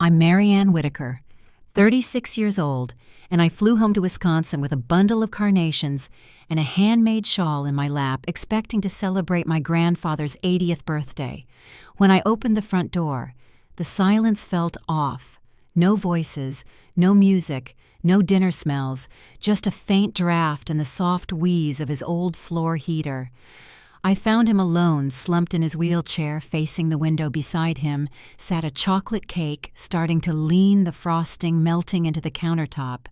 I'm Marianne Whitaker, 36 years old, and I flew home to Wisconsin with a bundle of carnations and a handmade shawl in my lap, expecting to celebrate my grandfather's 80th birthday. When I opened the front door, the silence felt off. No voices, no music, no dinner smells, just a faint draft and the soft wheeze of his old floor heater. I found him alone, slumped in his wheelchair. Facing the window beside him sat a chocolate cake, starting to lean, the frosting melting into the countertop.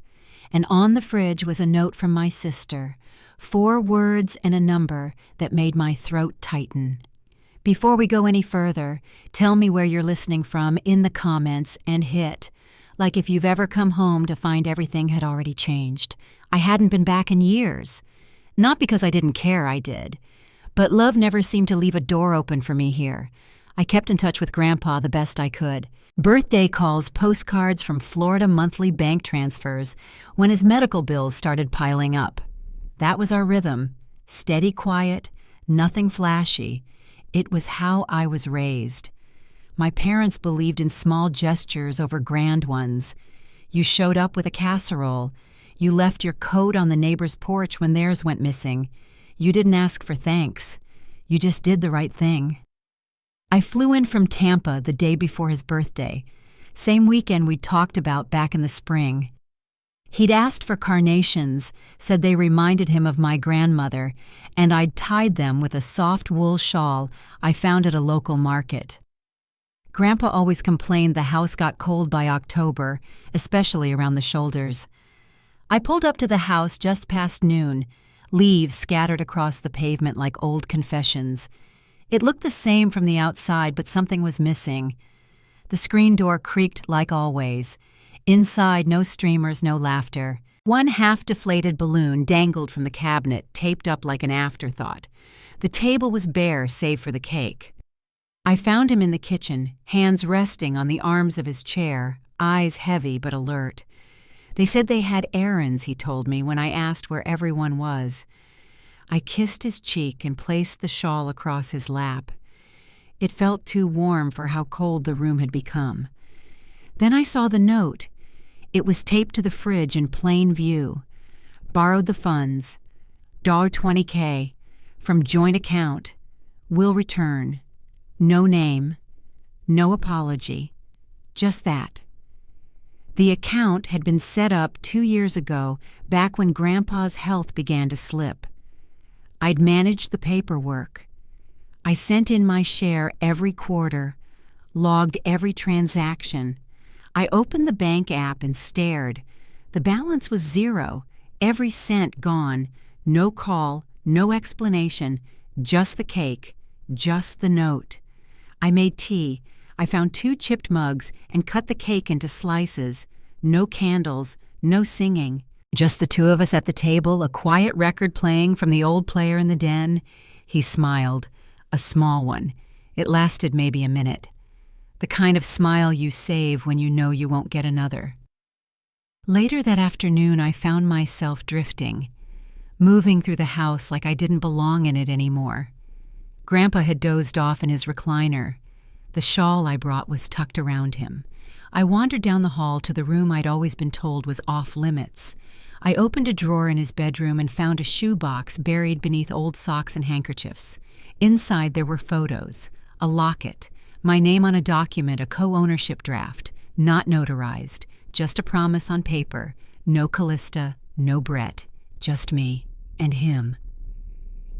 And on the fridge was a note from my sister, 4 words and a number that made my throat tighten. Before we go any further, tell me where you're listening from in the comments and hit, like if you've ever come home to find everything had already changed. I hadn't been back in years. Not because I didn't care, I did. But love never seemed to leave a door open for me here. I kept in touch with Grandpa the best I could. Birthday calls, postcards from Florida monthly bank transfers when his medical bills started piling up. That was our rhythm. Steady quiet, nothing flashy. It was how I was raised. My parents believed in small gestures over grand ones. You showed up with a casserole. You left your coat on the neighbor's porch when theirs went missing. You didn't ask for thanks. You just did the right thing. I flew in from Tampa the day before his birthday, same weekend we'd talked about back in the spring. He'd asked for carnations, said they reminded him of my grandmother, and I'd tied them with a soft wool shawl I found at a local market. Grandpa always complained the house got cold by October, especially around the shoulders. I pulled up to the house just past noon, leaves scattered across the pavement like old confessions. It looked the same from the outside, but something was missing. The screen door creaked like always. Inside, no streamers, no laughter. One half-deflated balloon dangled from the cabinet, taped up like an afterthought. The table was bare save for the cake. I found him in the kitchen, hands resting on the arms of his chair, eyes heavy but alert. They said they had errands, he told me when I asked where everyone was. I kissed his cheek and placed the shawl across his lap. It felt too warm for how cold the room had become. Then I saw the note. It was taped to the fridge in plain view. Borrowed the funds. $20K. From joint account. Will return. No name. No apology. Just that. The account had been set up 2 years ago, back when Grandpa's health began to slip. I'd managed the paperwork. I sent in my share every quarter, logged every transaction. I opened the bank app and stared. The balance was 0, every cent gone. No call, no explanation, just the cake, just the note. I made tea. I found 2 chipped mugs and cut the cake into slices. No candles, no singing. Just the 2 of us at the table, a quiet record playing from the old player in the den. He smiled, a small one. It lasted maybe a minute. The kind of smile you save when you know you won't get another. Later that afternoon, I found myself drifting, moving through the house like I didn't belong in it anymore. Grandpa had dozed off in his recliner. The shawl I brought was tucked around him. I wandered down the hall to the room I'd always been told was off limits. I opened a drawer in his bedroom and found a shoebox buried beneath old socks and handkerchiefs. Inside there were photos, a locket, my name on a document, a co-ownership draft, not notarized, just a promise on paper. No Callista, no Brett, just me and him.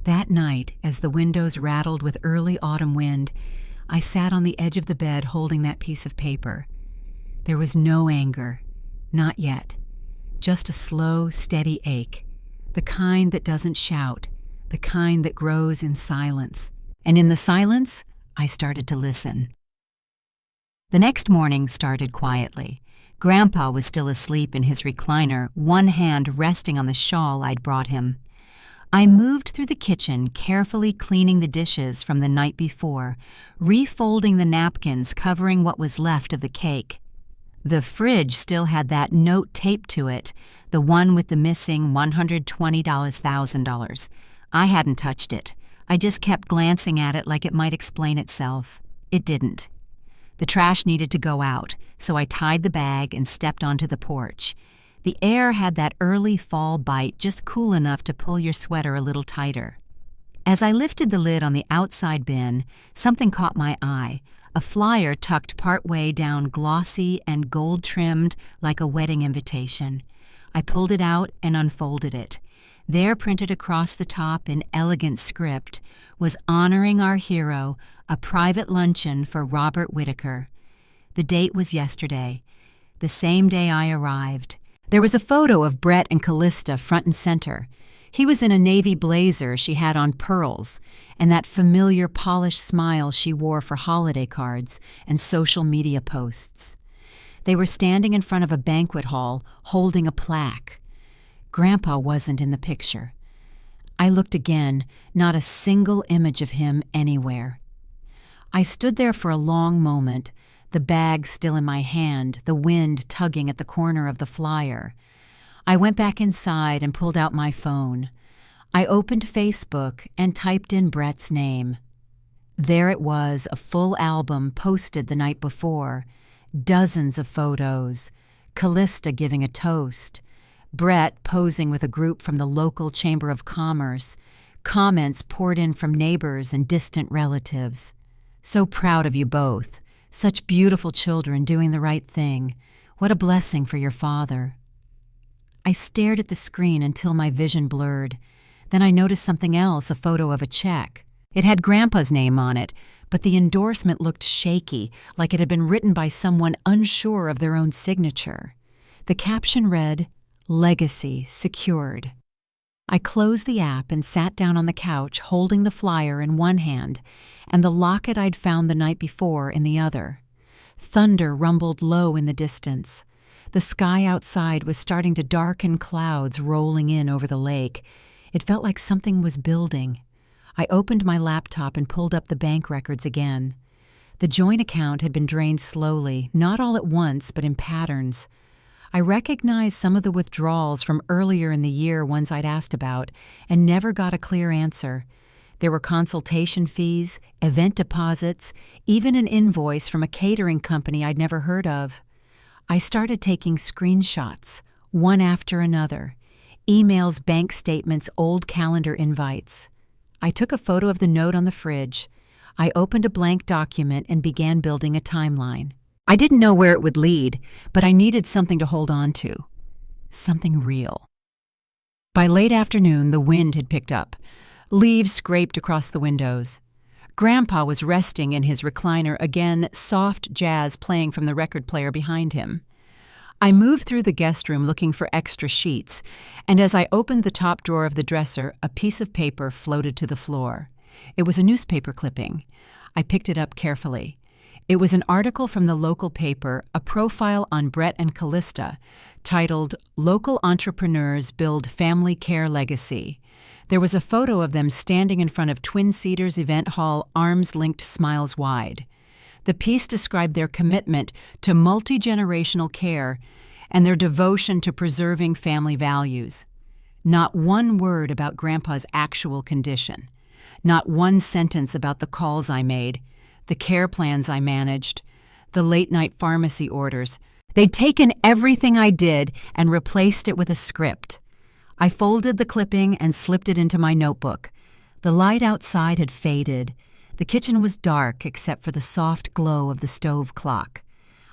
That night, as the windows rattled with early autumn wind, I sat on the edge of the bed holding that piece of paper. There was no anger, not yet. Just a slow, steady ache, the kind that doesn't shout, the kind that grows in silence. And in the silence, I started to listen. The next morning started quietly. Grandpa was still asleep in his recliner, one hand resting on the shawl I'd brought him. I moved through the kitchen, carefully cleaning the dishes from the night before, refolding the napkins covering what was left of the cake. The fridge still had that note taped to it, the one with the missing $120,000. I hadn't touched it. I just kept glancing at it like it might explain itself. It didn't. The trash needed to go out, so I tied the bag and stepped onto the porch. The air had that early fall bite, just cool enough to pull your sweater a little tighter. As I lifted the lid on the outside bin, something caught my eye, a flyer tucked partway down, glossy and gold-trimmed like a wedding invitation. I pulled it out and unfolded it. There, printed across the top in elegant script, was honoring our hero, a private luncheon for Robert Whittaker. The date was yesterday, the same day I arrived. There was a photo of Brett and Callista front and center. He was in a navy blazer she had on pearls, and that familiar polished smile she wore for holiday cards and social media posts. They were standing in front of a banquet hall, holding a plaque. Grandpa wasn't in the picture. I looked again, not a single image of him anywhere. I stood there for a long moment, the bag still in my hand, the wind tugging at the corner of the flyer. I went back inside and pulled out my phone. I opened Facebook and typed in Brett's name. There it was, a full album posted the night before. Dozens of photos. Callista giving a toast. Brett posing with a group from the local Chamber of Commerce. Comments poured in from neighbors and distant relatives. So proud of you both. Such beautiful children doing the right thing. What a blessing for your father. I stared at the screen until my vision blurred. Then I noticed something else, a photo of a check. It had Grandpa's name on it, but the endorsement looked shaky, like it had been written by someone unsure of their own signature. The caption read, "Legacy secured." I closed the app and sat down on the couch, holding the flyer in one hand and the locket I'd found the night before in the other. Thunder rumbled low in the distance. The sky outside was starting to darken, clouds rolling in over the lake. It felt like something was building. I opened my laptop and pulled up the bank records again. The joint account had been drained slowly, not all at once, but in patterns. I recognized some of the withdrawals from earlier in the year, ones I'd asked about, and never got a clear answer. There were consultation fees, event deposits, even an invoice from a catering company I'd never heard of. I started taking screenshots, one after another. Emails, bank statements, old calendar invites. I took a photo of the note on the fridge. I opened a blank document and began building a timeline. I didn't know where it would lead, but I needed something to hold on to. Something real. By late afternoon, the wind had picked up. Leaves scraped across the windows. Grandpa was resting in his recliner, again, soft jazz playing from the record player behind him. I moved through the guest room looking for extra sheets, and as I opened the top drawer of the dresser, a piece of paper floated to the floor. It was a newspaper clipping. I picked it up carefully. It was an article from the local paper, a profile on Brett and Callista, titled "Local Entrepreneurs Build Family Care Legacy." There was a photo of them standing in front of Twin Cedars Event Hall, arms linked, smiles wide. The piece described their commitment to multi-generational care and their devotion to preserving family values. Not one word about Grandpa's actual condition. Not one sentence about the calls I made, the care plans I managed, the late-night pharmacy orders. They'd taken everything I did and replaced it with a script. I folded the clipping and slipped it into my notebook. The light outside had faded. The kitchen was dark except for the soft glow of the stove clock.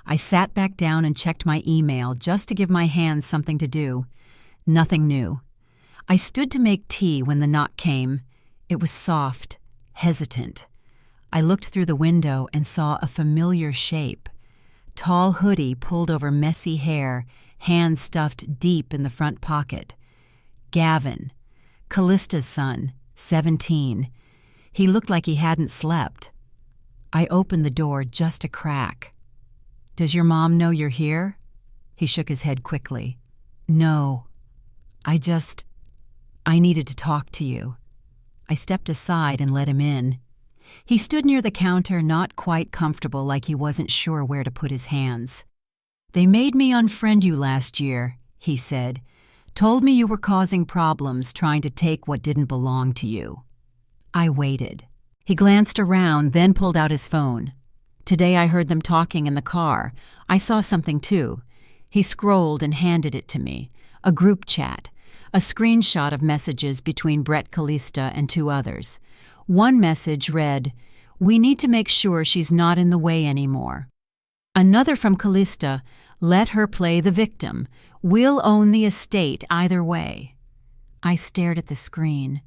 I sat back down and checked my email just to give my hands something to do. Nothing new. I stood to make tea when the knock came. It was soft, hesitant. I looked through the window and saw a familiar shape. Tall hoodie pulled over messy hair, hands stuffed deep in the front pocket. Gavin, Callista's son, 17. He looked like he hadn't slept. I opened the door just a crack. "Does your mom know you're here?" He shook his head quickly. "No. I needed to talk to you." I stepped aside and let him in. He stood near the counter, not quite comfortable, like he wasn't sure where to put his hands. "They made me unfriend you last year," he said. "Told me you were causing problems, trying to take what didn't belong to you." I waited. He glanced around, then pulled out his phone. Today I heard them talking in the car. I saw something too. He scrolled and handed it to me. A group chat. A screenshot of messages between Brett Callista and two others. One message read, "We need to make sure she's not in the way anymore." Another from Callista, "Let her play the victim. We'll own the estate either way." I stared at the screen.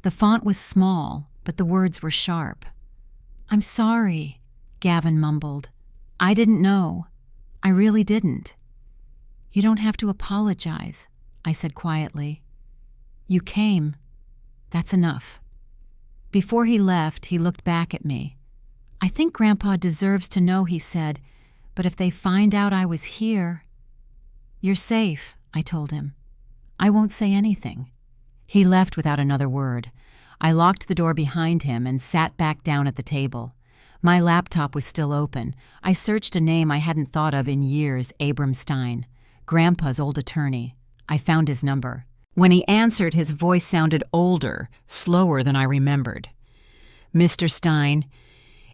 The font was small, but the words were sharp. "I'm sorry," Gavin mumbled. "I didn't know. I really didn't." "You don't have to apologize," I said quietly. "You came. That's enough." Before he left, he looked back at me. "I think Grandpa deserves to know," he said, "but if they find out I was here—" "You're safe," I told him. "I won't say anything." He left without another word. I locked the door behind him and sat back down at the table. My laptop was still open. I searched a name I hadn't thought of in years, Abram Stein, Grandpa's old attorney. I found his number. When he answered, his voice sounded older, slower than I remembered. "Mr. Stein,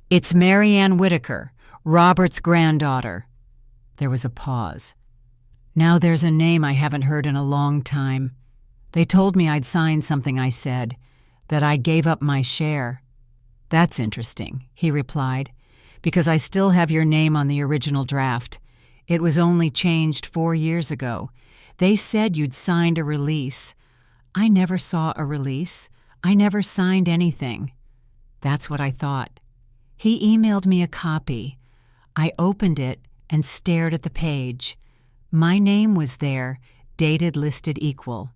it's Mary Ann Whitaker, Robert's granddaughter." There was a pause. "Now there's a name I haven't heard in a long time. They told me I'd signed something I said, that I gave up my share." "That's interesting," he replied, "because I still have your name on the original draft. It was only changed 4 years ago. They said you'd signed a release. I never saw a release. I never signed anything." That's what I thought. He emailed me a copy. I opened it and stared at the page. My name was there, dated listed equal.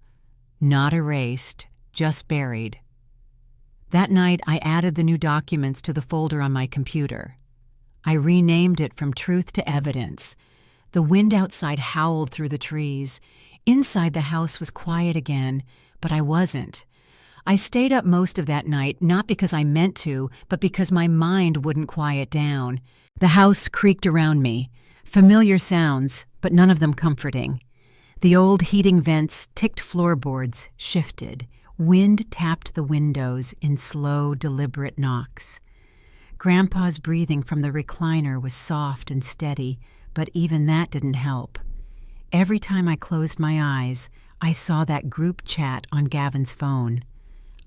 Not erased, just buried. That night, I added the new documents to the folder on my computer. I renamed it from Truth to Evidence. The wind outside howled through the trees. Inside the house was quiet again, but I wasn't. I stayed up most of that night, not because I meant to, but because my mind wouldn't quiet down. The house creaked around me. Familiar sounds, but none of them comforting. The old heating vents ticked floorboards, shifted. Wind tapped the windows in slow, deliberate knocks. Grandpa's breathing from the recliner was soft and steady, but even that didn't help. Every time I closed my eyes, I saw that group chat on Gavin's phone.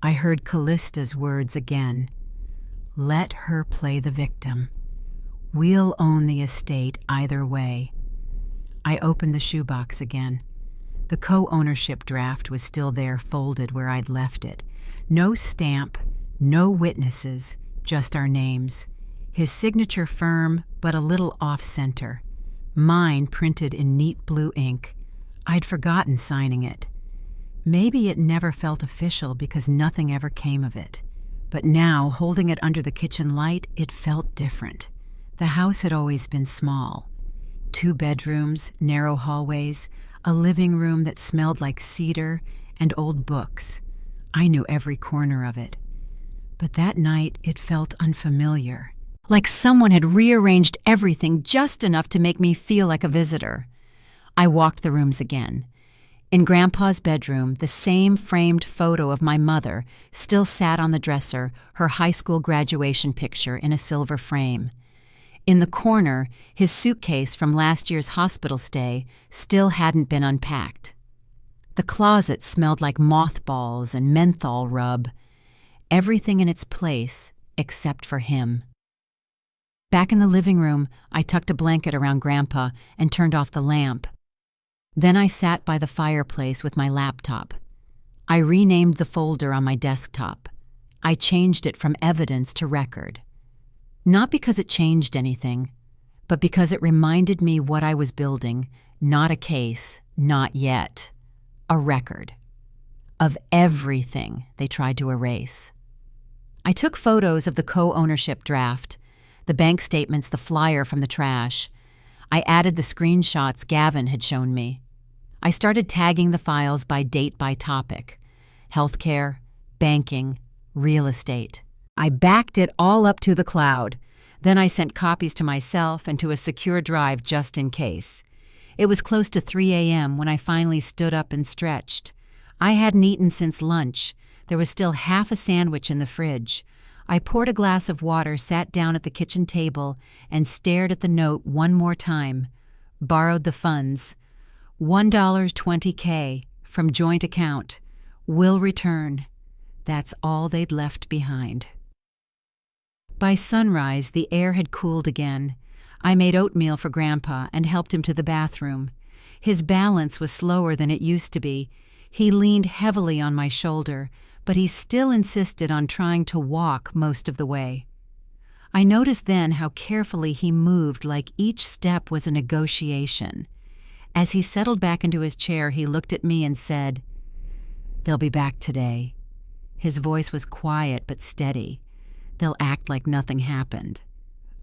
I heard Callista's words again. "Let her play the victim. We'll own the estate either way." I opened the shoebox again. The co-ownership draft was still there, folded where I'd left it. No stamp, no witnesses, just our names. His signature firm, but a little off-center. Mine printed in neat blue ink. I'd forgotten signing it. Maybe it never felt official because nothing ever came of it. But now, holding it under the kitchen light, it felt different. The house had always been small. 2 bedrooms, narrow hallways, a living room that smelled like cedar, and old books. I knew every corner of it. But that night, it felt unfamiliar. Like someone had rearranged everything just enough to make me feel like a visitor. I walked the rooms again. In Grandpa's bedroom, the same framed photo of my mother still sat on the dresser, her high school graduation picture in a silver frame. In the corner, his suitcase from last year's hospital stay still hadn't been unpacked. The closet smelled like mothballs and menthol rub. Everything in its place except for him. Back in the living room, I tucked a blanket around Grandpa and turned off the lamp. Then I sat by the fireplace with my laptop. I renamed the folder on my desktop. I changed it from evidence to record. Not because it changed anything, but because it reminded me what I was building, not a case, not yet. A record. Of everything they tried to erase. I took photos of the co-ownership draft, the bank statements, the flyer from the trash. I added the screenshots Gavin had shown me. I started tagging the files by date by topic. Healthcare, banking, real estate. I backed it all up to the cloud. Then I sent copies to myself and to a secure drive just in case. It was close to 3 a.m. when I finally stood up and stretched. I hadn't eaten since lunch. There was still half a sandwich in the fridge. I poured a glass of water, sat down at the kitchen table, and stared at the note one more time. Borrowed the funds. $1.20K from joint account. Will return. That's all they'd left behind. By sunrise, the air had cooled again. I made oatmeal for Grandpa and helped him to the bathroom. His balance was slower than it used to be. He leaned heavily on my shoulder, but he still insisted on trying to walk most of the way. I noticed then how carefully he moved, like each step was a negotiation. As he settled back into his chair, he looked at me and said, "They'll be back today." His voice was quiet but steady. "They'll act like nothing happened."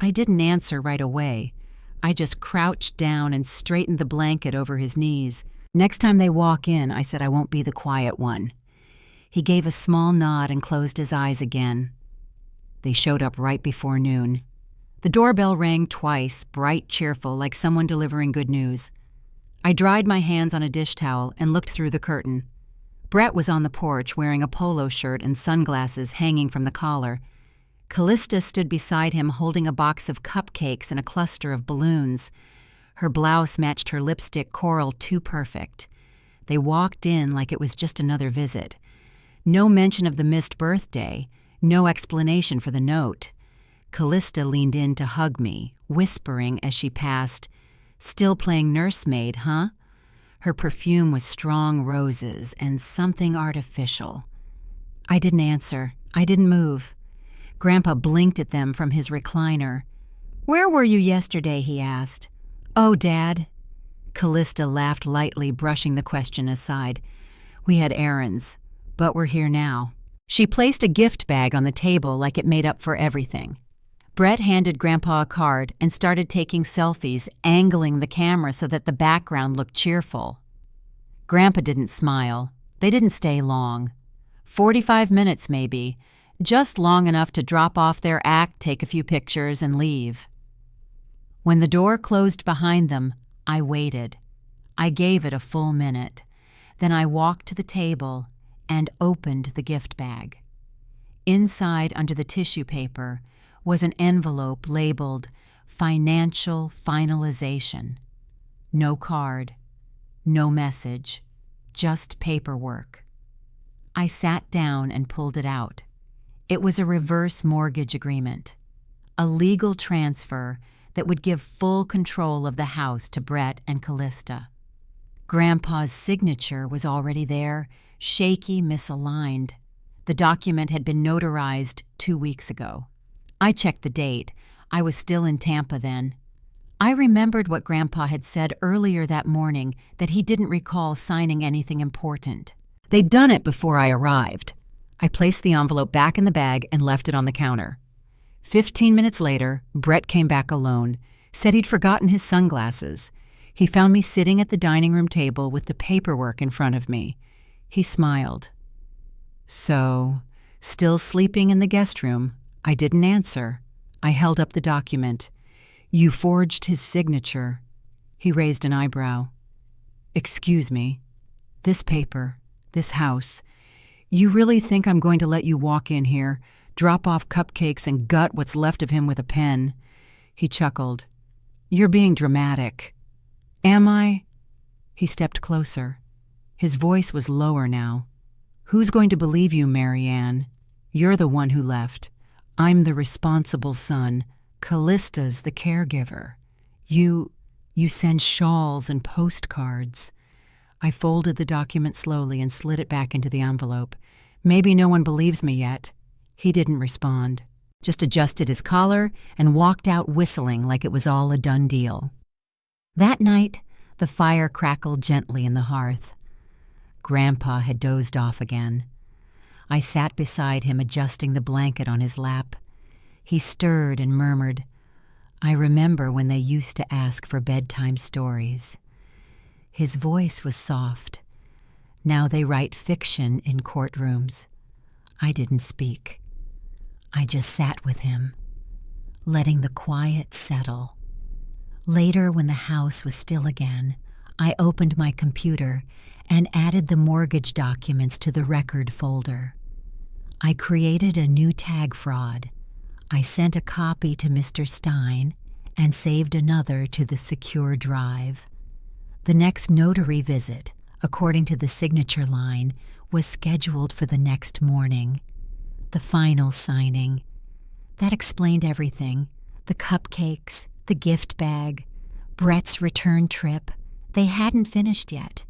I didn't answer right away. I just crouched down and straightened the blanket over his knees. "Next time they walk in," I said, "I won't be the quiet one." He gave a small nod and closed his eyes again. They showed up right before noon. The doorbell rang twice, bright, cheerful, like someone delivering good news. I dried my hands on a dish towel and looked through the curtain. Brett was on the porch wearing a polo shirt and sunglasses hanging from the collar. Callista stood beside him holding a box of cupcakes and a cluster of balloons. Her blouse matched her lipstick coral too perfect. They walked in like it was just another visit. No mention of the missed birthday, no explanation for the note. Callista leaned in to hug me, whispering as she passed, "Still playing nursemaid, huh?" Her perfume was strong roses and something artificial. I didn't answer. I didn't move. Grandpa blinked at them from his recliner. "Where were you yesterday?" he asked. "Oh, Dad." Callista laughed lightly, brushing the question aside. "We had errands, but we're here now." She placed a gift bag on the table like it made up for everything. Brett handed Grandpa a card and started taking selfies, angling the camera so that the background looked cheerful. Grandpa didn't smile. They didn't stay long. 45 minutes maybe, just long enough to drop off their act, take a few pictures, and leave. When the door closed behind them, I waited. I gave it a full minute. Then I walked to the table and opened the gift bag. Inside, under the tissue paper, was an envelope labeled "Financial Finalization." No card, no message, just paperwork. I sat down and pulled it out. It was a reverse mortgage agreement, a legal transfer that would give full control of the house to Brett and Callista. Grandpa's signature was already there, shaky, misaligned. The document had been notarized 2 weeks ago. I checked the date. I was still in Tampa then. I remembered what Grandpa had said earlier that morning, that he didn't recall signing anything important. They'd done it before I arrived. I placed the envelope back in the bag and left it on the counter. 15 minutes later, Brett came back alone, said he'd forgotten his sunglasses. He found me sitting at the dining room table with the paperwork in front of me. He smiled. "So, still sleeping in the guest room?" I didn't answer. I held up the document. "You forged his signature." He raised an eyebrow. "Excuse me. This paper, this house. You really think I'm going to let you walk in here, drop off cupcakes, and gut what's left of him with a pen?" He chuckled. "You're being dramatic." "Am I?" He stepped closer. His voice was lower now. "Who's going to believe you, Mary Ann? You're the one who left. I'm the responsible son. Callista's the caregiver. You send shawls and postcards." I folded the document slowly and slid it back into the envelope. "Maybe no one believes me yet." He didn't respond, just adjusted his collar and walked out whistling like it was all a done deal. That night, the fire crackled gently in the hearth. Grandpa had dozed off again. I sat beside him, adjusting the blanket on his lap. He stirred and murmured, "I remember when they used to ask for bedtime stories." His voice was soft. "Now they write fiction in courtrooms." I didn't speak. I just sat with him, letting the quiet settle. Later, when the house was still again, I opened my computer and added the mortgage documents to the record folder. I created a new tag fraud. I sent a copy to Mr. Stein and saved another to the secure drive. The next notary visit, according to the signature line, was scheduled for the next morning. The final signing. That explained everything. The cupcakes, the gift bag, Brett's return trip. They hadn't finished yet.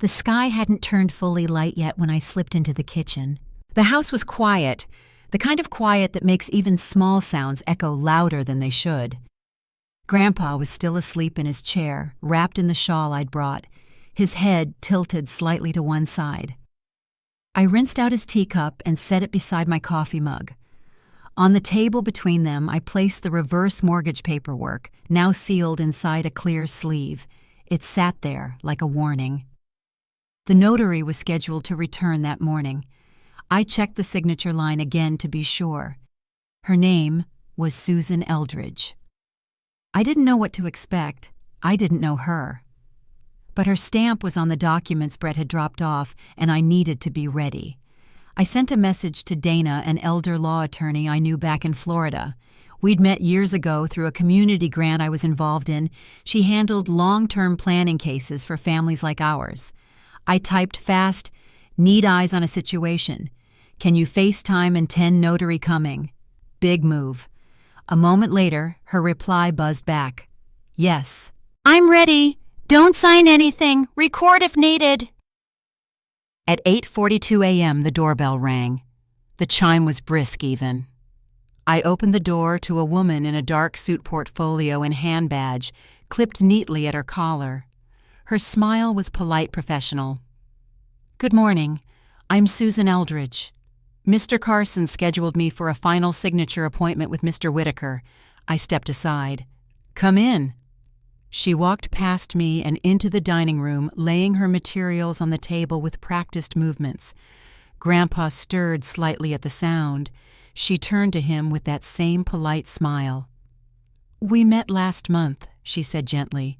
The sky hadn't turned fully light yet when I slipped into the kitchen. The house was quiet, the kind of quiet that makes even small sounds echo louder than they should. Grandpa was still asleep in his chair, wrapped in the shawl I'd brought, his head tilted slightly to one side. I rinsed out his teacup and set it beside my coffee mug. On the table between them, I placed the reverse mortgage paperwork, now sealed inside a clear sleeve. It sat there like a warning. The notary was scheduled to return that morning. I checked the signature line again to be sure. Her name was Susan Eldridge. I didn't know what to expect. I didn't know her. But her stamp was on the documents Brett had dropped off, and I needed to be ready. I sent a message to Dana, an elder law attorney I knew back in Florida. We'd met years ago through a community grant I was involved in. She handled long-term planning cases for families like ours. I typed fast, "Need eyes on a situation. Can you FaceTime and 10 notary coming?" Big move. A moment later, her reply buzzed back. "Yes." "I'm ready. Don't sign anything. Record if needed." At 8:42 a.m., the doorbell rang. The chime was brisk even. I opened the door to a woman in a dark suit portfolio and hand badge, clipped neatly at her collar. Her smile was polite professional. "Good morning. I'm Susan Eldridge. Mr. Carson scheduled me for a final signature appointment with Mr. Whitaker." I stepped aside. "Come in." She walked past me and into the dining room, laying her materials on the table with practiced movements. Grandpa stirred slightly at the sound. She turned to him with that same polite smile. "We met last month," she said gently.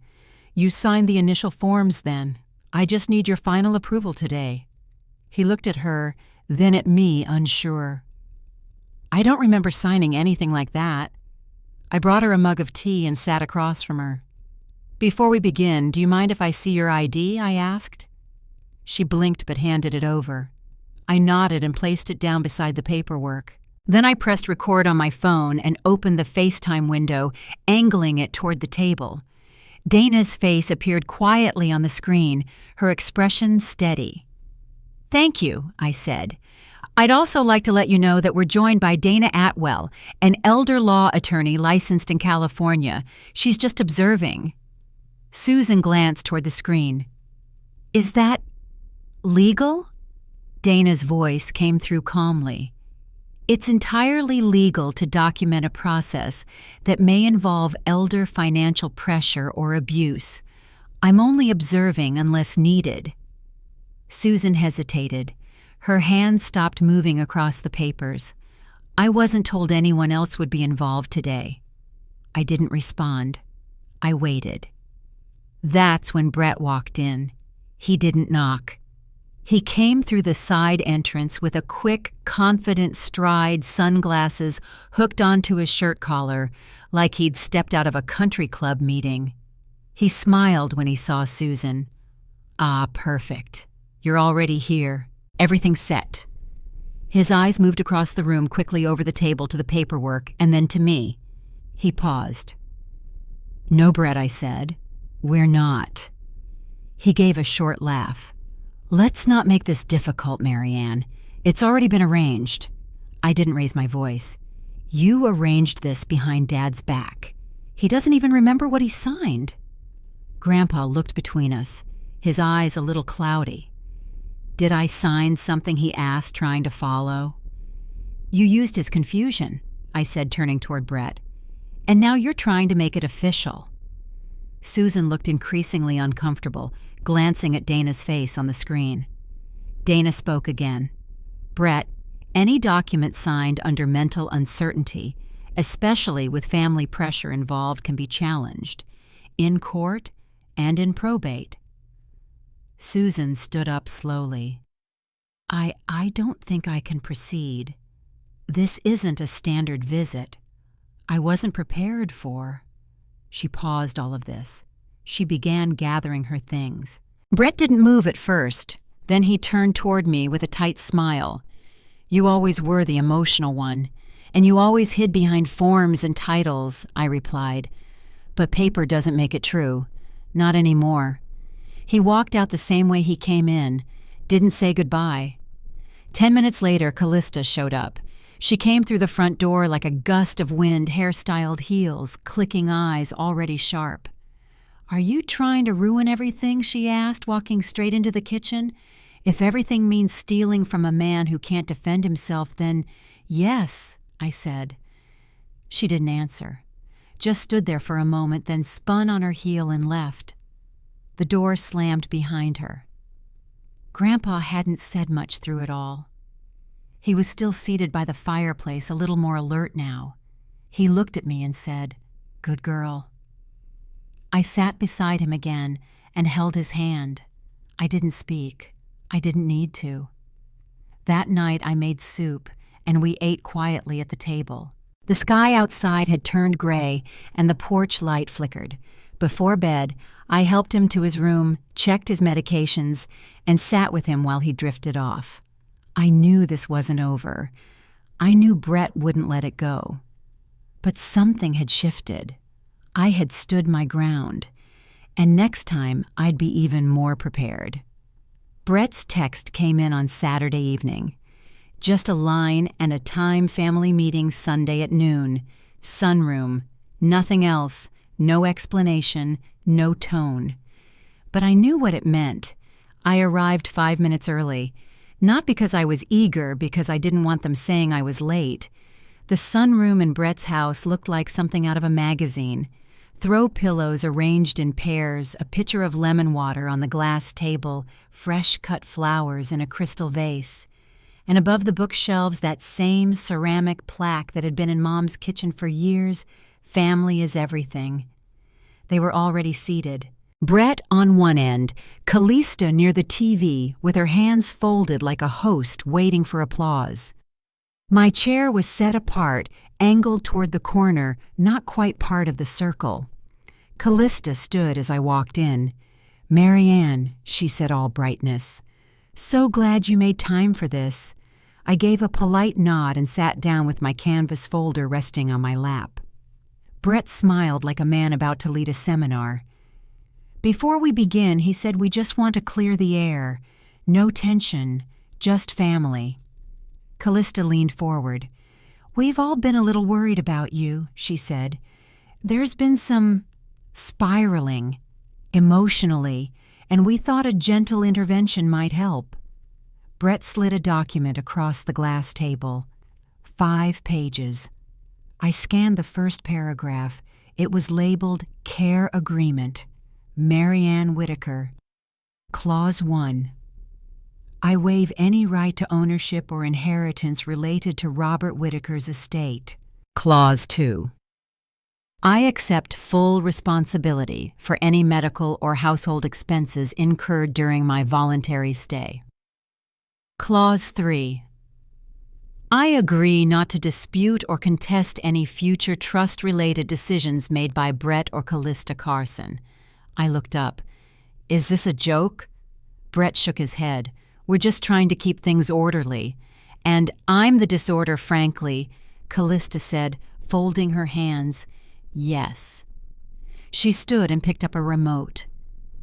"You signed the initial forms then. I just need your final approval today." He looked at her, then at me, unsure. "I don't remember signing anything like that." I brought her a mug of tea and sat across from her. "Before we begin, do you mind if I see your ID?" I asked. She blinked but handed it over. I nodded and placed it down beside the paperwork. Then I pressed record on my phone and opened the FaceTime window, angling it toward the table. Dana's face appeared quietly on the screen, her expression steady. "Thank you," I said. "I'd also like to let you know that we're joined by Dana Atwell, an elder law attorney licensed in California. She's just observing." Susan glanced toward the screen. "Is that legal?" Dana's voice came through calmly. "It's entirely legal to document a process that may involve elder financial pressure or abuse. I'm only observing unless needed." Susan hesitated. Her hand stopped moving across the papers. I wasn't told anyone else would be involved today. I didn't respond. I waited. That's when Brett walked in. He didn't knock. He came through the side entrance with a quick, confident stride, sunglasses hooked onto his shirt collar, like he'd stepped out of a country club meeting. He smiled when he saw Susan. "Ah, perfect. You're already here. Everything's set." His eyes moved across the room quickly over the table to the paperwork and then to me. He paused. "No, Brett," I said. "We're not." He gave a short laugh. "Let's not make this difficult, Marianne. It's already been arranged." I didn't raise my voice. "You arranged this behind Dad's back. He doesn't even remember what he signed." Grandpa looked between us, his eyes a little cloudy. "Did I sign something he asked, trying to follow?" "You used his confusion," I said, turning toward Brett. "And now you're trying to make it official." Susan looked increasingly uncomfortable, glancing at Dana's face on the screen. Dana spoke again. "Brett, any document signed under mental uncertainty, especially with family pressure involved, can be challenged, in court and in probate." Susan stood up slowly. I don't think I can proceed. This isn't a standard visit. I wasn't prepared for—" She paused all of this. She began gathering her things. Brett didn't move at first. Then he turned toward me with a tight smile. "You always were the emotional one, and you always hid behind forms and titles," I replied. "But paper doesn't make it true. Not anymore." He walked out the same way he came in, didn't say goodbye. 10 minutes later, Callista showed up. She came through the front door like a gust of wind, hairstyled heels, clicking eyes already sharp. "Are you trying to ruin everything?" she asked, walking straight into the kitchen. "If everything means stealing from a man who can't defend himself, then yes," I said. She didn't answer, just stood there for a moment, then spun on her heel and left. The door slammed behind her. Grandpa hadn't said much through it all. He was still seated by the fireplace, a little more alert now. He looked at me and said, "Good girl." I sat beside him again and held his hand. I didn't speak. I didn't need to. That night I made soup, and we ate quietly at the table. The sky outside had turned gray, and the porch light flickered. Before bed, I helped him to his room, checked his medications, and sat with him while he drifted off. I knew this wasn't over. I knew Brett wouldn't let it go. But something had shifted. I had stood my ground, and next time I'd be even more prepared. Brett's text came in on Saturday evening. Just a line and a time: family meeting Sunday at noon. Sunroom. Nothing else. No explanation. No tone. But I knew what it meant. I arrived 5 minutes early. Not because I was eager, because I didn't want them saying I was late. The sunroom in Brett's house looked like something out of a magazine. Throw pillows arranged in pairs, a pitcher of lemon water on the glass table, fresh cut flowers in a crystal vase. And above the bookshelves, that same ceramic plaque that had been in Mom's kitchen for years: "Family is everything." They were already seated. Brett on one end, Callista near the TV with her hands folded like a host waiting for applause. My chair was set apart, angled toward the corner, not quite part of the circle. Callista stood as I walked in. "Mary Ann," she said, all brightness. "So glad you made time for this." I gave a polite nod and sat down with my canvas folder resting on my lap. Brett smiled like a man about to lead a seminar. "Before we begin," he said, "we just want to clear the air. No tension, just family." Callista leaned forward. "We've all been a little worried about you," she said. "There's been some spiraling, emotionally, and we thought a gentle intervention might help." Brett slid a document across the glass table. 5 pages. I scanned the first paragraph. It was labeled Care Agreement. Mary Ann Whitaker. Clause 1. I waive any right to ownership or inheritance related to Robert Whitaker's estate. Clause 2. I accept full responsibility for any medical or household expenses incurred during my voluntary stay. Clause 3. I agree not to dispute or contest any future trust-related decisions made by Brett or Callista Carson. I looked up. "Is this a joke?" Brett shook his head. "We're just trying to keep things orderly." "And I'm the disorder, frankly," Callista said, folding her hands. "Yes." She stood and picked up a remote.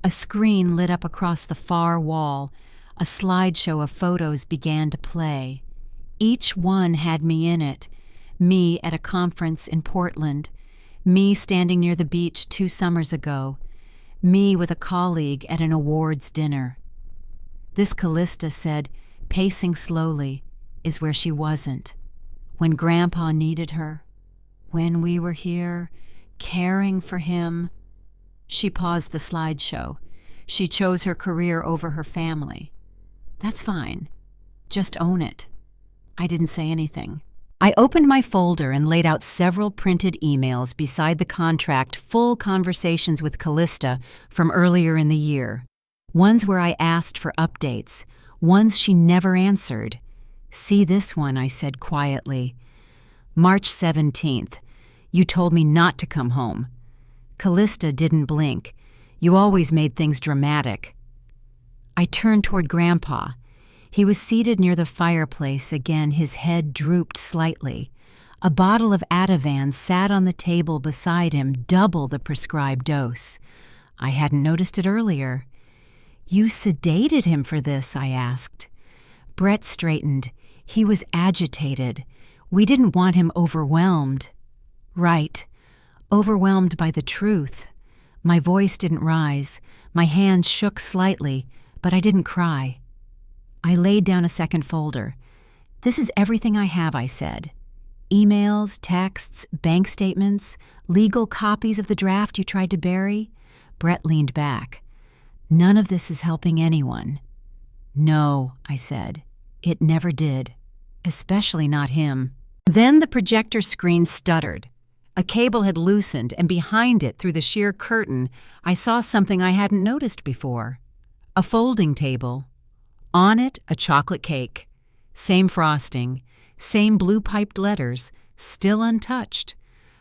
A screen lit up across the far wall. A slideshow of photos began to play. Each one had me in it. Me at a conference in Portland. Me standing near the beach 2 summers ago. Me with a colleague at an awards dinner. This, Callista said, pacing slowly, is where she wasn't. When Grandpa needed her. When we were here, caring for him. She paused the slideshow. She chose her career over her family. That's fine. Just own it. I didn't say anything. I opened my folder and laid out several printed emails beside the contract, full conversations with Callista from earlier in the year. Ones where I asked for updates. ones she never answered. "See this one," I said quietly. "March 17th. You told me not to come home." Callista didn't blink. "You always made things dramatic." I turned toward Grandpa. He was seated near the fireplace again, his head drooped slightly. A bottle of Ativan sat on the table beside him, double the prescribed dose. I hadn't noticed it earlier. "You sedated him for this?" I asked. Brett straightened. He was agitated. "We didn't want him overwhelmed." "Right. Overwhelmed by the truth." My voice didn't rise. My hands shook slightly, but I didn't cry. I laid down a second folder. "This is everything I have," I said. "Emails, texts, bank statements, legal copies of the draft you tried to bury." Brett leaned back. "None of this is helping anyone." "No," I said. "It never did. Especially not him." Then the projector screen stuttered. A cable had loosened, and behind it, through the sheer curtain, I saw something I hadn't noticed before. A folding table. On it, a chocolate cake. Same frosting, same blue-piped letters, still untouched.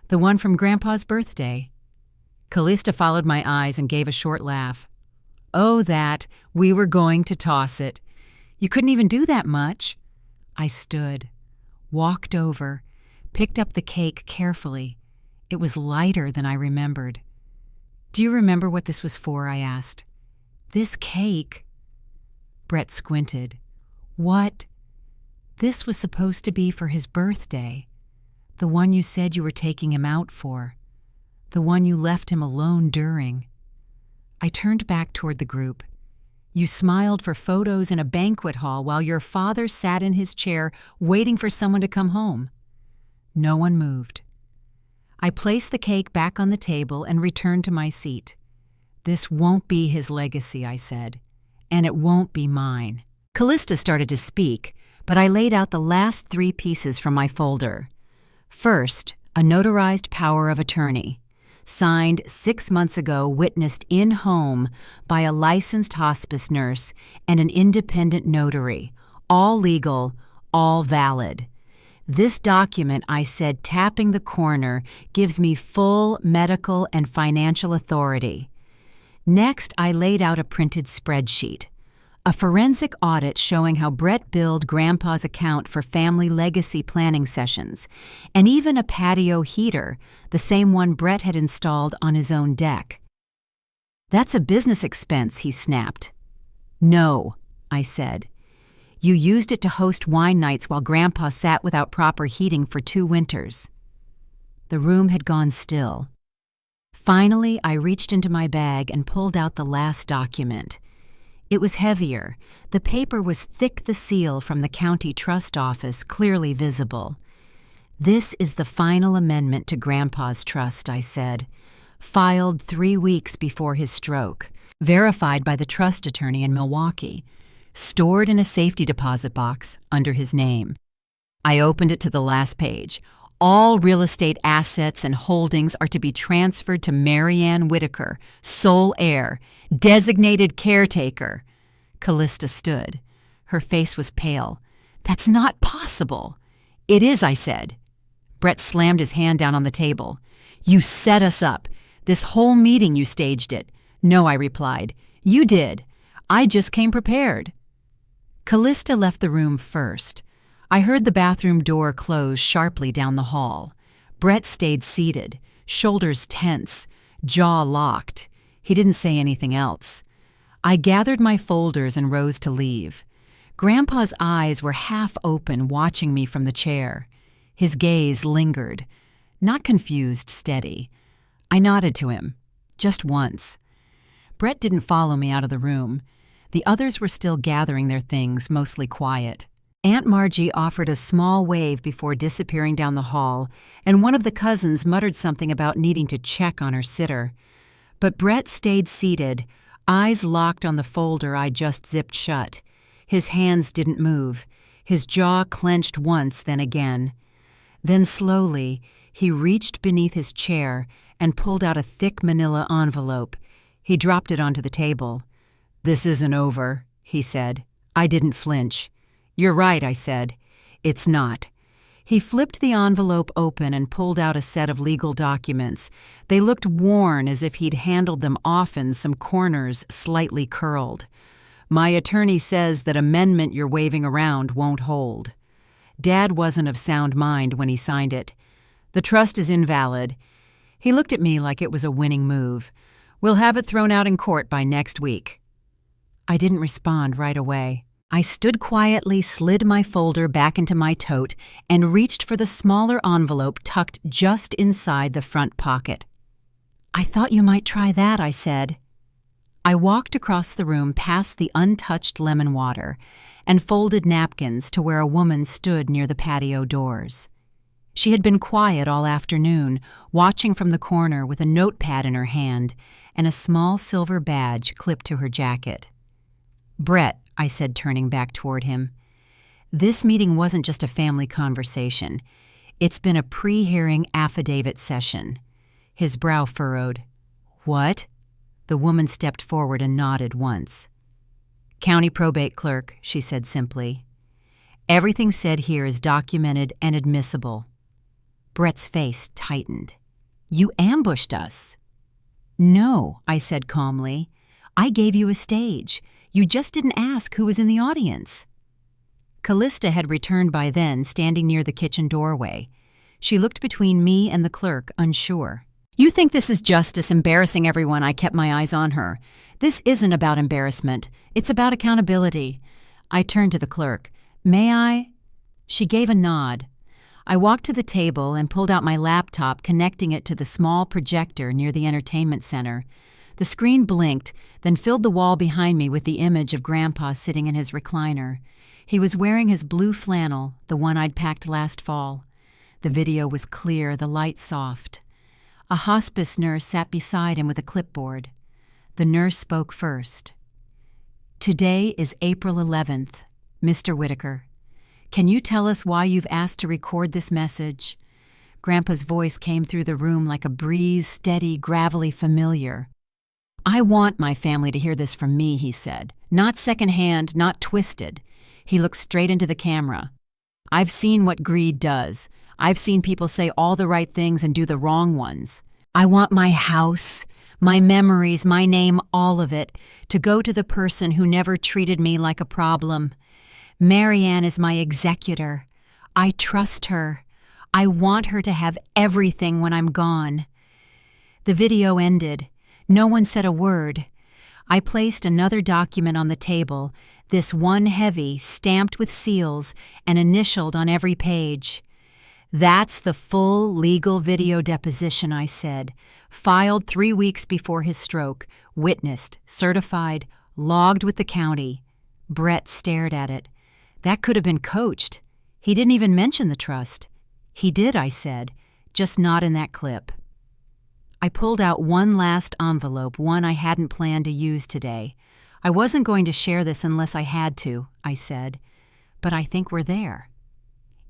The one from Grandpa's birthday. Callista followed my eyes and gave a short laugh. "Oh, that. We were going to toss it. You couldn't even do that much." I stood, walked over, picked up the cake carefully. It was lighter than I remembered. "Do you remember what this was for?" I asked. "This cake?" Brett squinted. "What?" "This was supposed to be for his birthday. The one you said you were taking him out for. The one you left him alone during." I turned back toward the group. "You smiled for photos in a banquet hall while your father sat in his chair waiting for someone to come home." No one moved. I placed the cake back on the table and returned to my seat. "This won't be his legacy," I said, "and it won't be mine." Callista started to speak, but I laid out the last 3 pieces from my folder. First, a notarized power of attorney, signed 6 months ago, witnessed in home by a licensed hospice nurse and an independent notary, all legal, all valid. "This document," I said, tapping the corner, "gives me full medical and financial authority." Next, I laid out a printed spreadsheet. A forensic audit showing how Brett billed Grandpa's account for family legacy planning sessions, and even a patio heater, the same one Brett had installed on his own deck. "That's a business expense," he snapped. "No," I said. "You used it to host wine nights while Grandpa sat without proper heating for 2 winters." The room had gone still. Finally, I reached into my bag and pulled out the last document. It was heavier. The paper was thick, the seal from the county trust office clearly visible. "This is the final amendment to Grandpa's trust," I said, "filed 3 weeks before his stroke, verified by the trust attorney in Milwaukee, stored in a safety deposit box under his name." I opened it to the last page. "All real estate assets and holdings are to be transferred to Marianne Whitaker, sole heir, designated caretaker." Callista stood. Her face was pale. "That's not possible." "It is," I said. Brett slammed his hand down on the table. "You set us up. This whole meeting you staged it." "No," I replied. "You did. I just came prepared." Callista left the room first. I heard the bathroom door close sharply down the hall. Brett stayed seated, shoulders tense, jaw locked. He didn't say anything else. I gathered my folders and rose to leave. Grandpa's eyes were half open, watching me from the chair. His gaze lingered. Not confused, steady. I nodded to him. Just once. Brett didn't follow me out of the room. The others were still gathering their things, mostly quiet. Aunt Margie offered a small wave before disappearing down the hall, and one of the cousins muttered something about needing to check on her sitter. But Brett stayed seated, eyes locked on the folder I just zipped shut. His hands didn't move. His jaw clenched once, then again. Then slowly, he reached beneath his chair and pulled out a thick manila envelope. He dropped it onto the table. "This isn't over," he said. I didn't flinch. "You're right," I said. "It's not." He flipped the envelope open and pulled out a set of legal documents. They looked worn, as if he'd handled them often, some corners slightly curled. "My attorney says that amendment you're waving around won't hold." Dad wasn't of sound mind when he signed it. "The trust is invalid." He looked at me like it was a winning move. "We'll have it thrown out in court by next week." I didn't respond right away. I stood quietly, slid my folder back into my tote, and reached for the smaller envelope tucked just inside the front pocket. "I thought you might try that," I said. I walked across the room past the untouched lemon water and folded napkins to where a woman stood near the patio doors. She had been quiet all afternoon, watching from the corner with a notepad in her hand and a small silver badge clipped to her jacket. "Brett," I said, turning back toward him, "this meeting wasn't just a family conversation. It's been a pre-hearing affidavit session." His brow furrowed. "What?" The woman stepped forward and nodded once. "County probate clerk," she said simply. "Everything said here is documented and admissible." Brett's face tightened. "You ambushed us." "No," I said calmly. "I gave you a stage. You just didn't ask who was in the audience." Callista had returned by then, standing near the kitchen doorway. She looked between me and the clerk, unsure. "You think this is justice embarrassing everyone?" I kept my eyes on her. "This isn't about embarrassment. It's about accountability." I turned to the clerk. "May I?" She gave a nod. I walked to the table and pulled out my laptop, connecting it to the small projector near the entertainment center. The screen blinked, then filled the wall behind me with the image of Grandpa sitting in his recliner. He was wearing his blue flannel, the one I'd packed last fall. The video was clear, the light soft. A hospice nurse sat beside him with a clipboard. The nurse spoke first. "Today is April 11th. Mr. Whitaker, can you tell us why you've asked to record this message?" Grandpa's voice came through the room like a breeze, steady, gravelly, familiar. "I want my family to hear this from me," he said. "Not secondhand, not twisted." He looked straight into the camera. "I've seen what greed does. I've seen people say all the right things and do the wrong ones. I want my house, my memories, my name, all of it, to go to the person who never treated me like a problem. Marianne is my executor. I trust her. I want her to have everything when I'm gone." The video ended. No one said a word. I placed another document on the table, this one heavy, stamped with seals and initialed on every page. "That's the full legal video deposition," I said, "filed 3 weeks before his stroke, witnessed, certified, logged with the county." Brett stared at it. "That could have been coached. He didn't even mention the trust." "He did," I said, "just not in that clip." I pulled out one last envelope, one I hadn't planned to use today. "I wasn't going to share this unless I had to," I said, "but I think we're there."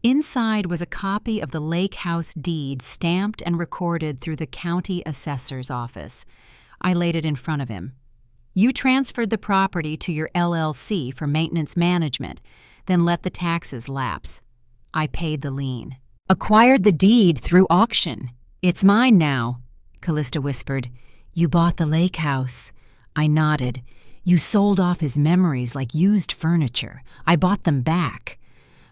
Inside was a copy of the lake house deed stamped and recorded through the county assessor's office. I laid it in front of him. "You transferred the property to your LLC for maintenance management, then let the taxes lapse. I paid the lien. Acquired the deed through auction. It's mine now," Callista whispered. "You bought the lake house." I nodded. "You sold off his memories like used furniture. I bought them back."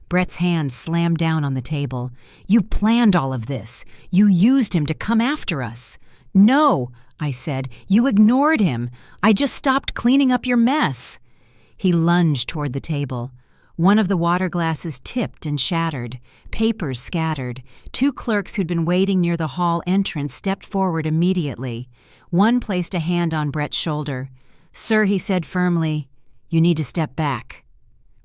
Brett's hand slammed down on the table. "You planned all of this. You used him to come after us." "No," I said. "You ignored him. I just stopped cleaning up your mess." He lunged toward the table. One of the water glasses tipped and shattered. Papers scattered. 2 clerks who'd been waiting near the hall entrance stepped forward immediately. One placed a hand on Brett's shoulder. "Sir," he said firmly, "you need to step back."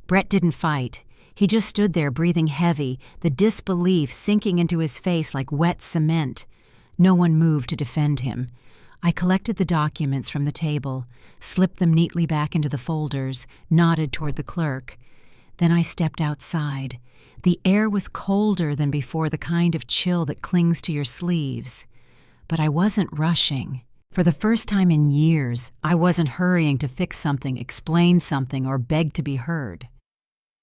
Brett didn't fight. He just stood there breathing heavy, the disbelief sinking into his face like wet cement. No one moved to defend him. I collected the documents from the table, slipped them neatly back into the folders, nodded toward the clerk. Then I stepped outside. The air was colder than before, the kind of chill that clings to your sleeves. But I wasn't rushing. For the first time in years, I wasn't hurrying to fix something, explain something, or beg to be heard.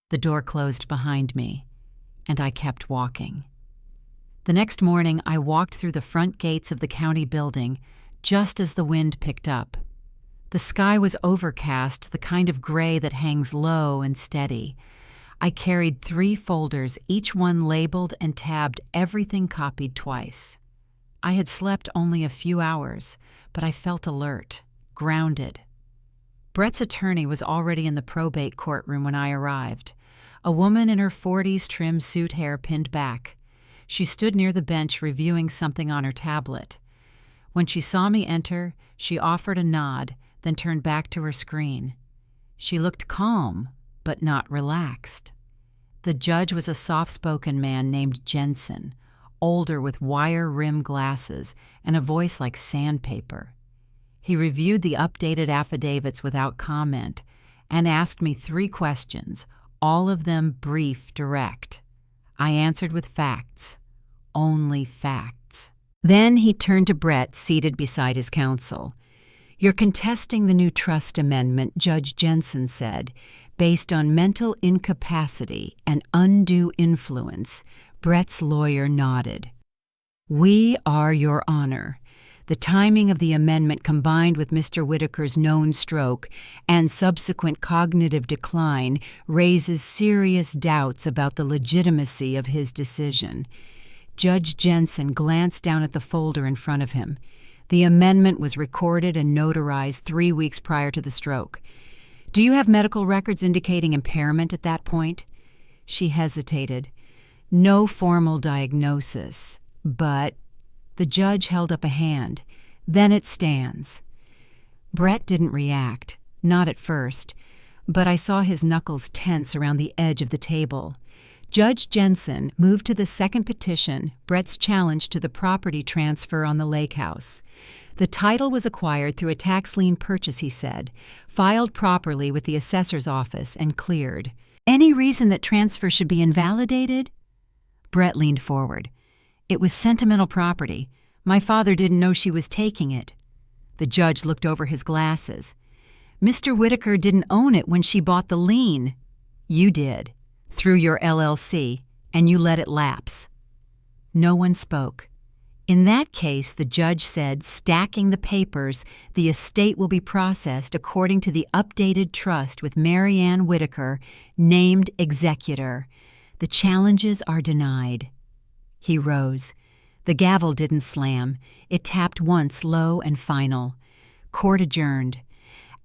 The door closed behind me, and I kept walking. The next morning, I walked through the front gates of the county building just as the wind picked up. The sky was overcast, the kind of gray that hangs low and steady. I carried 3 folders, each one labeled and tabbed, everything copied twice. I had slept only a few hours, but I felt alert, grounded. Brett's attorney was already in the probate courtroom when I arrived. A woman in her 40s, trim suit hair pinned back. She stood near the bench reviewing something on her tablet. When she saw me enter, she offered a nod, then turned back to her screen. She looked calm, but not relaxed. The judge was a soft-spoken man named Jensen, older with wire-rimmed glasses and a voice like sandpaper. He reviewed the updated affidavits without comment and asked me 3 questions, all of them brief, direct. I answered with facts, only facts. Then he turned to Brett, seated beside his counsel. "You're contesting the new trust amendment," Judge Jensen said, "based on mental incapacity and undue influence." Brett's lawyer nodded. "We are, Your Honor. The timing of the amendment combined with Mr. Whitaker's known stroke and subsequent cognitive decline raises serious doubts about the legitimacy of his decision." Judge Jensen glanced down at the folder in front of him. The amendment was recorded and notarized 3 weeks prior to the stroke. "Do you have medical records indicating impairment at that point?" She hesitated. "No formal diagnosis, but—" The judge held up a hand. "Then it stands." Brett didn't react, not at first, but I saw his knuckles tense around the edge of the table. Judge Jensen moved to the second petition, Brett's challenge to the property transfer on the lake house. The title was acquired through a tax lien purchase, he said, filed properly with the assessor's office and cleared. "Any reason that transfer should be invalidated?" Brett leaned forward. "It was sentimental property. My father didn't know she was taking it." The judge looked over his glasses. "Mr. Whitaker didn't own it when she bought the lien." "You did, through your LLC, and you let it lapse." No one spoke. "In that case," the judge said, stacking the papers, "the estate will be processed according to the updated trust with Mary Ann Whitaker, named executor. The challenges are denied." He rose. The gavel didn't slam. It tapped once, low and final. Court adjourned.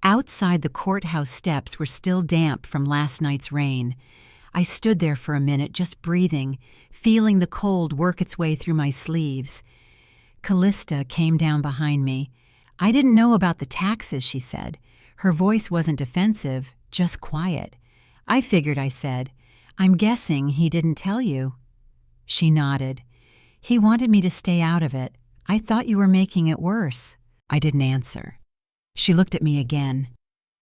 Outside, the courthouse steps were still damp from last night's rain. I stood there for a minute, just breathing, feeling the cold work its way through my sleeves. Callista came down behind me. "I didn't know about the taxes," she said. Her voice wasn't defensive, just quiet. "I figured," I said. "I'm guessing he didn't tell you." She nodded. "He wanted me to stay out of it. I thought you were making it worse." I didn't answer. She looked at me again.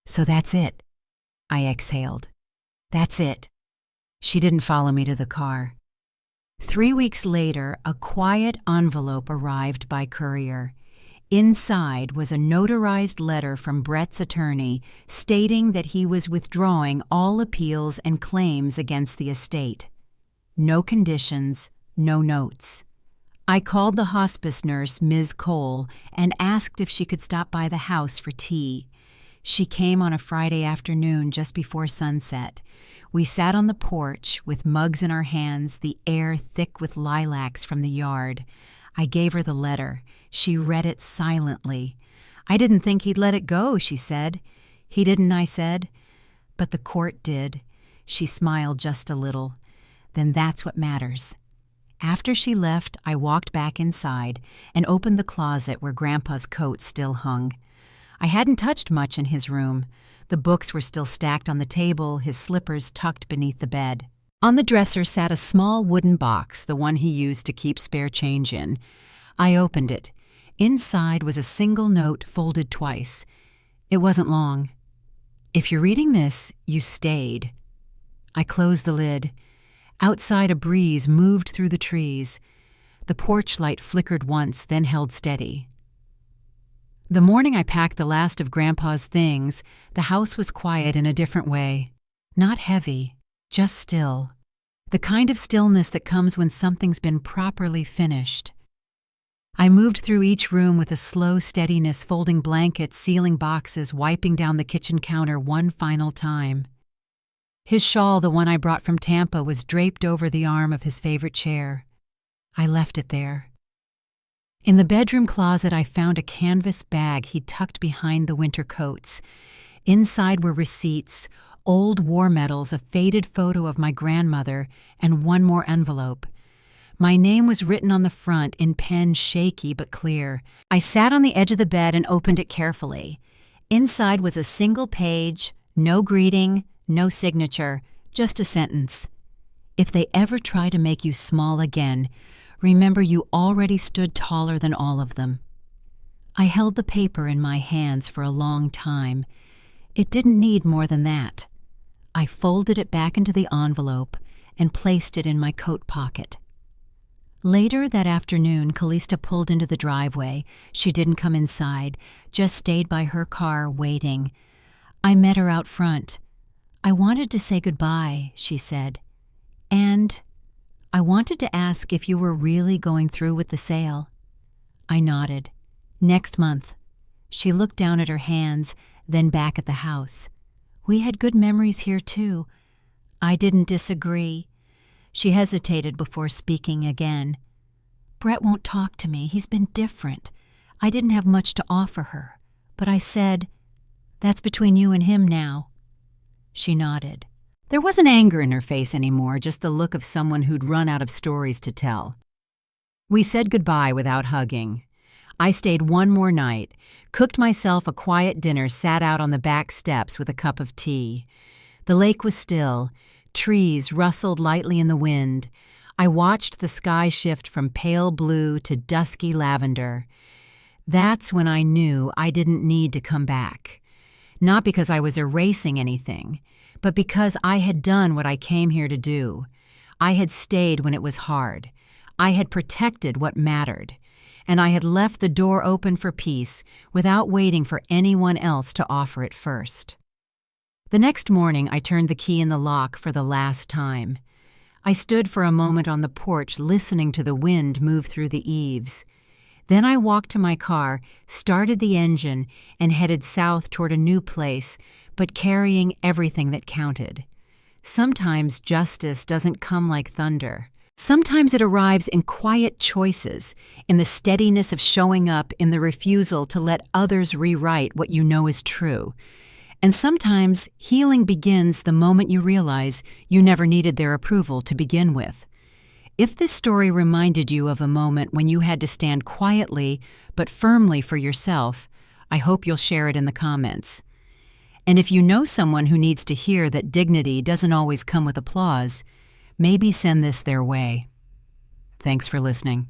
"So that's it." I exhaled. "That's it." She didn't follow me to the car. 3 weeks later, a quiet envelope arrived by courier. Inside was a notarized letter from Brett's attorney stating that he was withdrawing all appeals and claims against the estate. No conditions, no notes. I called the hospice nurse, Ms. Cole, and asked if she could stop by the house for tea. She came on a Friday afternoon just before sunset. We sat on the porch with mugs in our hands, the air thick with lilacs from the yard. I gave her the letter. She read it silently. "I didn't think he'd let it go," she said. "He didn't," I said. "But the court did." She smiled just a little. "Then that's what matters." After she left, I walked back inside and opened the closet where Grandpa's coat still hung. I hadn't touched much in his room. The books were still stacked on the table, his slippers tucked beneath the bed. On the dresser sat a small wooden box, the one he used to keep spare change in. I opened it. Inside was a single note folded twice. It wasn't long. "If you're reading this, you stayed." I closed the lid. Outside, a breeze moved through the trees. The porch light flickered once, then held steady. The morning I packed the last of Grandpa's things, the house was quiet in a different way. Not heavy, just still. The kind of stillness that comes when something's been properly finished. I moved through each room with a slow steadiness, folding blankets, sealing boxes, wiping down the kitchen counter one final time. His shawl, the one I brought from Tampa, was draped over the arm of his favorite chair. I left it there. In the bedroom closet, I found a canvas bag he'd tucked behind the winter coats. Inside were receipts, old war medals, a faded photo of my grandmother, and one more envelope. My name was written on the front in pen shaky but clear. I sat on the edge of the bed and opened it carefully. Inside was a single page, no greeting, no signature, just a sentence. If they ever try to make you small again, remember you already stood taller than all of them. I held the paper in my hands for a long time. It didn't need more than that. I folded it back into the envelope and placed it in my coat pocket. Later that afternoon, Callista pulled into the driveway. She didn't come inside, just stayed by her car waiting. I met her out front. "I wanted to say goodbye," she said. "And I wanted to ask if you were really going through with the sale." I nodded. "Next month." She looked down at her hands, then back at the house. "We had good memories here, too." I didn't disagree. She hesitated before speaking again. "Brett won't talk to me. He's been different. I didn't have much to offer her. But I said, 'That's between you and him now.'" She nodded. There wasn't anger in her face anymore, just the look of someone who'd run out of stories to tell. We said goodbye without hugging. I stayed one more night, cooked myself a quiet dinner, sat out on the back steps with a cup of tea. The lake was still. Trees rustled lightly in the wind. I watched the sky shift from pale blue to dusky lavender. That's when I knew I didn't need to come back. Not because I was erasing anything, but because I had done what I came here to do. I had stayed when it was hard. I had protected what mattered. And I had left the door open for peace without waiting for anyone else to offer it first. The next morning, I turned the key in the lock for the last time. I stood for a moment on the porch listening to the wind move through the eaves. Then I walked to my car, started the engine, and headed south toward a new place, but carrying everything that counted. Sometimes justice doesn't come like thunder. Sometimes it arrives in quiet choices, in the steadiness of showing up, in the refusal to let others rewrite what you know is true. And sometimes healing begins the moment you realize you never needed their approval to begin with. If this story reminded you of a moment when you had to stand quietly but firmly for yourself, I hope you'll share it in the comments. And if you know someone who needs to hear that dignity doesn't always come with applause, maybe send this their way. Thanks for listening.